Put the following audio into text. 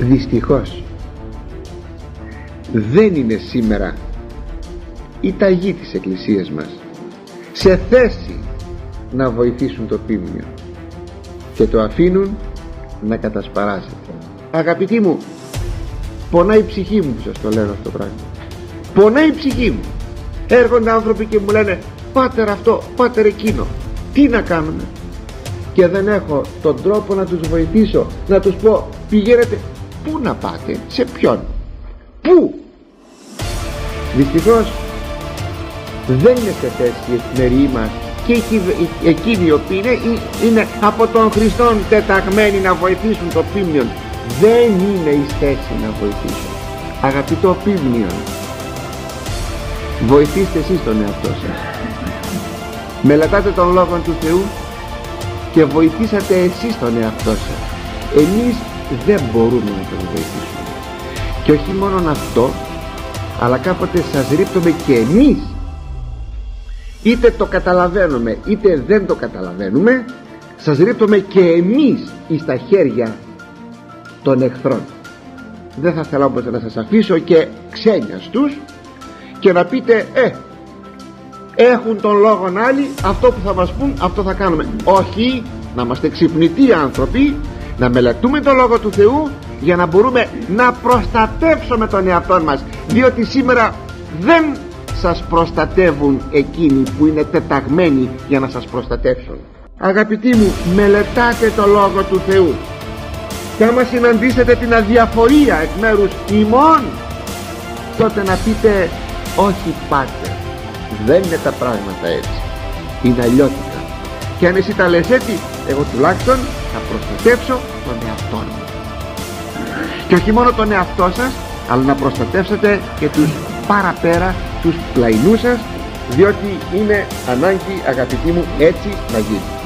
Δυστυχώς δεν είναι σήμερα οι ταγοί της Εκκλησίας μας σε θέση να βοηθήσουν το πίμνιο και το αφήνουν να κατασπαράζεται. Αγαπητοί μου, πονάει η ψυχή μου που σας το λέω αυτό το πράγμα. Πονάει η ψυχή μου. Έρχονται άνθρωποι και μου λένε πάτερ αυτό, πάτερ εκείνο, τι να κάνουμε? Και δεν έχω τον τρόπο να τους βοηθήσω, να τους πω πηγαίνετε. Πού να πάτε? Σε ποιον? Πού? Δυστυχώς δεν είναι σε θέση οι εθνεροί μας και εκείνοι οι οποίοι είναι από τον Χριστόν τεταγμένοι να βοηθήσουν το πίμνιον, δεν είναι εις θέση να βοηθήσουν. Αγαπητό πίμνιον, βοηθήστε εσείς τον εαυτό σας. Μελετάτε τον Λόγο του Θεού και βοηθήσατε εσείς τον εαυτό σας. Εμείς δεν μπορούμε να τον βοηθήσουμε. Και όχι μόνο αυτό, αλλά κάποτε σας ρίπτουμε και εμείς. Είτε το καταλαβαίνουμε είτε δεν το καταλαβαίνουμε, σας ρίπτουμε και εμείς εις τα χέρια των εχθρών. Δεν θα θέλω όμως να σας αφήσω και ξένιαστους και να πείτε έχουν τον λόγον άλλοι, αυτό που θα μας πούν αυτό θα κάνουμε. Όχι, να είμαστε ξυπνητοί άνθρωποι, να μελετούμε τον Λόγο του Θεού για να μπορούμε να προστατεύσουμε τον εαυτό μας, διότι σήμερα δεν σας προστατεύουν εκείνοι που είναι τεταγμένοι για να σας προστατεύσουν. Αγαπητοί μου, μελετάτε τον Λόγο του Θεού και άμα συναντήσετε την αδιαφορία εκ μέρους ημών, τότε να πείτε όχι πάτερ, δεν είναι τα πράγματα έτσι, είναι αλλιώτικα. Και αν εσύ τα λες έτσι, εγώ τουλάχιστον θα προστατεύσω τον εαυτό μου. Και όχι μόνο τον εαυτό σας, αλλά να προστατεύσετε και τους παραπέρα, τους πλαϊνούς σας, διότι είναι ανάγκη, αγαπητοί μου, έτσι να γίνει.